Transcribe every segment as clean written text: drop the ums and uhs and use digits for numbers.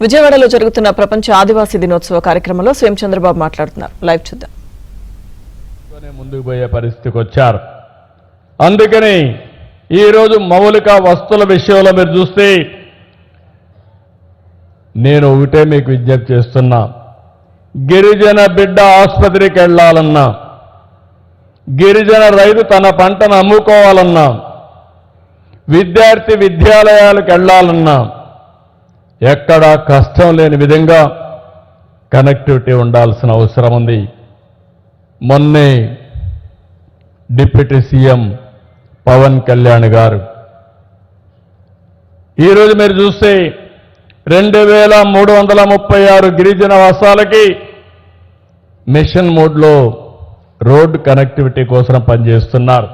విజయవాడలో జరుగుతున్న ప్రపంచ ఆదివాసీ దినోత్సవ కార్యక్రమంలో సీఎం చంద్రబాబు మాట్లాడుతున్నారు. లైవ్ చూద్దాం. ముందుకు పోయే పరిస్థితికి వచ్చారు. అందుకని ఈరోజు మౌలిక వస్తువుల విషయంలో మీరు చూస్తే నేను ఒకటే మీకు విజ్ఞప్తి చేస్తున్నా. గిరిజన బిడ్డ ఆసుపత్రికి వెళ్లాలన్నా, గిరిజన రైతు తన పంటను అమ్ముకోవాలన్నా, విద్యార్థి విద్యాలయాలకు వెళ్లాలన్నా ఎక్కడా కష్టం లేని విధంగా కనెక్టివిటీ ఉండాల్సిన అవసరం ఉంది. మొన్నే డిప్యూటీ సీఎం పవన్ కళ్యాణ్ గారు ఈరోజు మీరు చూస్తే 2336 గిరిజన వాసాలకి మిషన్ మోడ్లో రోడ్డు కనెక్టివిటీ కోసం పనిచేస్తున్నారు.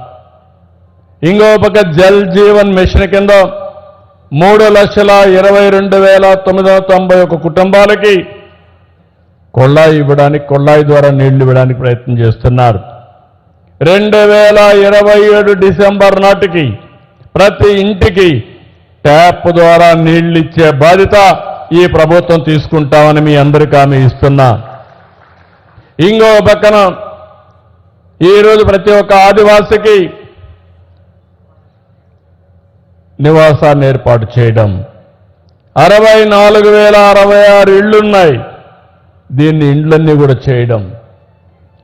ఇంకో పక్క జల్ జీవన్ మిషన్ కింద 3,22,991 కుటుంబాలకి కొళ్ళాయి ద్వారా నీళ్లు ఇవ్వడానికి ప్రయత్నం చేస్తున్నారు. 2027 డిసెంబర్ నాటికి ప్రతి ఇంటికి ట్యాప్ ద్వారా నీళ్లు ఇచ్చే బాధ్యత ఈ ప్రభుత్వం తీసుకుంటామని మీ అందరికీ హామీ ఇస్తున్నా. ఇంకో పక్కన ఈరోజు ప్రతి ఒక్క ఆదివాసికి నివాసాన్ని ఏర్పాటు చేయడం, 64,066 ఇళ్లున్నాయి, దీన్ని ఇండ్లన్నీ కూడా చేయడం,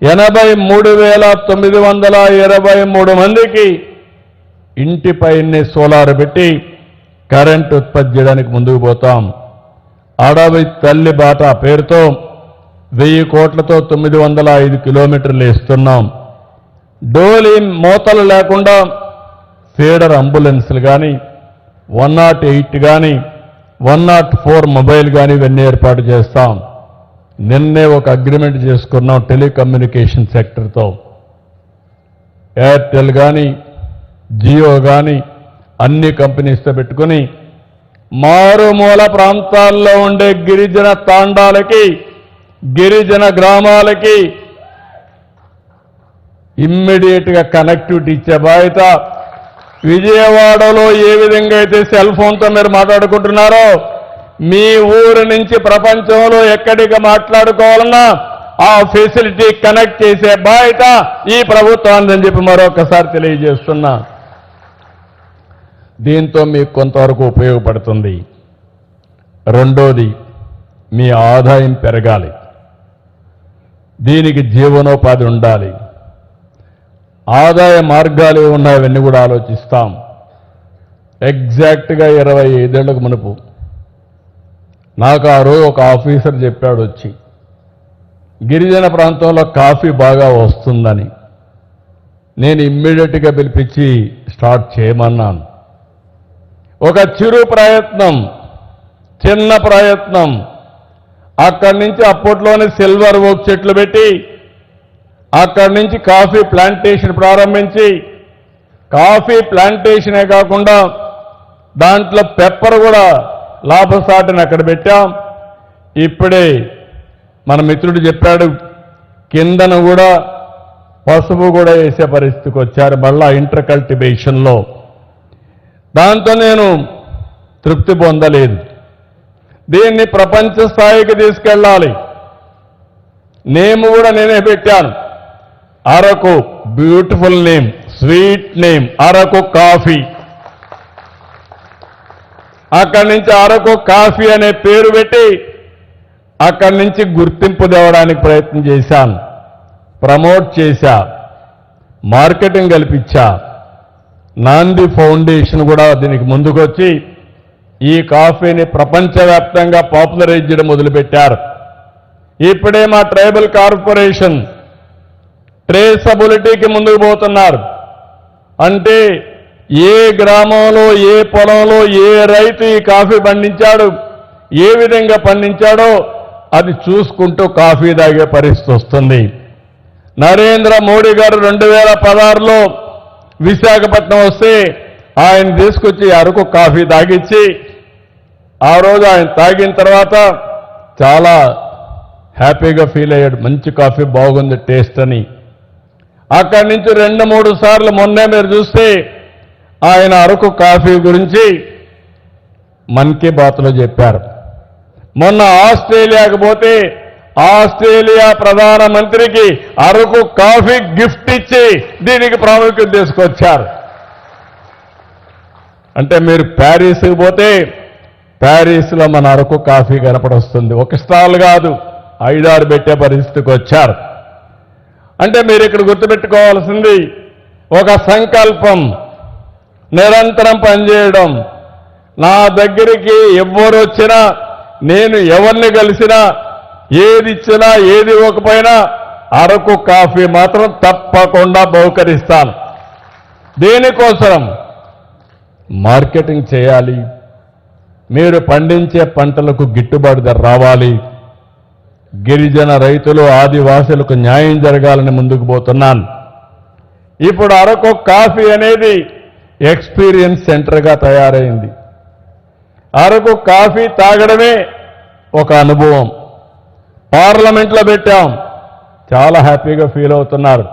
83,923 మందికి ఇంటిపైనే సోలార్ పెట్టి కరెంట్ ఉత్పత్తి చేయడానికి ముందుకు పోతాం. అడవి తల్లి బాట పేరుతో 1000 కోట్లతో 905 కిలోమీటర్లు ఇస్తున్నాం. డోలీ మోతలు లేకుండా ఫీడర్ అంబులెన్స్లు కానీ, 108 కానీ, 104 మొబైల్ కానీ ఇవన్నీ ఏర్పాటు చేస్తాం. నిన్నే ఒక అగ్రిమెంట్ చేసుకున్నాం టెలికమ్యూనికేషన్ సెక్టర్తో. ఎయిర్టెల్ కానీ, జియో కానీ అన్ని కంపెనీస్తో పెట్టుకుని మారుమూల ప్రాంతాల్లో ఉండే గిరిజన తాండాలకి, గిరిజన గ్రామాలకి ఇమ్మీడియట్గా కనెక్టివిటీ ఇచ్చే బాధ్యత. విజయవాడలో ఏ విధంగా అయితే సెల్ ఫోన్తో మీరు మాట్లాడుకుంటున్నారో, మీ ఊరు నుంచి ప్రపంచంలో ఎక్కడికి మాట్లాడుకోవాలన్నా ఆ ఫెసిలిటీ కనెక్ట్ చేసే బాధ్యత ఈ ప్రభుత్వాన్ని అని చెప్పి మరొకసారి తెలియజేస్తున్నా. దీంతో మీకు కొంతవరకు ఉపయోగపడుతుంది. రెండోది, మీ ఆదాయం పెరగాలి, దీనికి జీవనోపాధి ఉండాలి. ఆదాయ మార్గాలు ఉన్నాయి, అవన్నీ కూడా ఆలోచిస్తాం. ఎగ్జాక్ట్గా 25 ఏళ్లకు మునుపు నాకు ఆ రోజు ఒక ఆఫీసర్ చెప్పాడు వచ్చి, గిరిజన ప్రాంతంలో కాఫీ బాగా వస్తుందని. నేను ఇమ్మీడియట్గా పిలిపించి స్టార్ట్ చేయమన్నాను. ఒక చిరు ప్రయత్నం, చిన్న ప్రయత్నం. అక్కడి నుంచి అప్పట్లోనే సిల్వర్ ఓక్ చెట్లు పెట్టి అక్కడి నుంచి కాఫీ ప్లాంటేషన్ ప్రారంభించి, కాఫీ ప్లాంటేషనే కాకుండా దాంట్లో పెప్పర్ కూడా లాభసాటిని అక్కడ పెట్టాం. ఇప్పుడే మన మిత్రుడు చెప్పాడు, కిందన కూడా పసుపు కూడా వేసే పరిస్థితికి వచ్చారు మళ్ళా ఇంటర్ కల్టివేషన్లో. దాంతో నేను తృప్తి పొందలేదు. దీన్ని ప్రపంచ స్థాయికి తీసుకెళ్ళాలి. నేమ్ కూడా నేనే పెట్టాను, Araku. Beautiful name, sweet name, Araku coffee. అక్కడి నుంచి అరకు కాఫీ అనే పేరు పెట్టి అక్కడి నుంచి గుర్తింపు తేవడానికి ప్రయత్నం చేశాను. ప్రమోట్ చేశా, మార్కెటింగ్ కల్పించా. నాంది ఫౌండేషన్ కూడా దీనికి ముందుకొచ్చి ఈ కాఫీని ప్రపంచవ్యాప్తంగా పాపులరైజ్ చేయడం మొదలుపెట్టారు. ఇప్పుడే మా ట్రైబల్ కార్పొరేషన్ ట్రేసబిలిటీకి ముందుకు పోతున్నారు. అంటే ఏ గ్రామంలో, ఏ పొలంలో ఏ రైతు ఈ కాఫీ పండించాడు, ఏ విధంగా పండించాడో అది చూసుకుంటూ కాఫీ తాగే పరిస్థితి వస్తుంది. నరేంద్ర మోడీ గారు 2016లో విశాఖపట్నం వస్తే ఆయన తీసుకొచ్చి అరకు కాఫీ తాగిచ్చి, ఆ రోజు ఆయన తాగిన తర్వాత చాలా హ్యాపీగా ఫీల్ అయ్యాడు. మంచి కాఫీ బాగుంది టేస్ట్ అని. అక్కడి నుంచి 2-3 సార్లు మొన్నే మీరు చూస్తే ఆయన అరకు కాఫీ గురించి మన్ కీ బాత్లో చెప్పారు. మొన్న ఆస్ట్రేలియాకు పోతే ఆస్ట్రేలియా ప్రధానమంత్రికి అరకు కాఫీ గిఫ్ట్ ఇచ్చి దీనికి ప్రాముఖ్యత తీసుకొచ్చారు. అంటే మీరు ప్యారిస్కి పోతే ప్యారిస్లో మన అరకు కాఫీ కనపడొస్తుంది. ఒక స్టాల్ కాదు, 5-6 పెట్టే పరిస్థితికి వచ్చారు. అంటే మీరు ఇక్కడ గుర్తుపెట్టుకోవాల్సింది ఒక సంకల్పం, నిరంతరం పనిచేయడం. నా దగ్గరికి ఎవ్వరు వచ్చినా, నేను ఎవరిని కలిసినా, ఏది ఇచ్చినా ఏది ఇవ్వకపోయినా అరకు కాఫీ మాత్రం తప్పకుండా బహుకరిస్తాను. దేనికోసం? మార్కెటింగ్ చేయాలి, మీరు పండించే పంటలకు గిట్టుబాటు ధర రావాలి, గిరిజన రైతులు ఆదివాసులకు న్యాయం జరగాలని ముందుకు పోతున్నాను. ఇప్పుడు అరకు కాఫీ అనేది ఎక్స్పీరియన్స్ సెంటర్గా తయారైంది. అరకు కాఫీ తాగడమే ఒక అనుభవం. పార్లమెంట్లో పెట్టాం, చాలా హ్యాపీగా ఫీల్ అవుతున్నారు.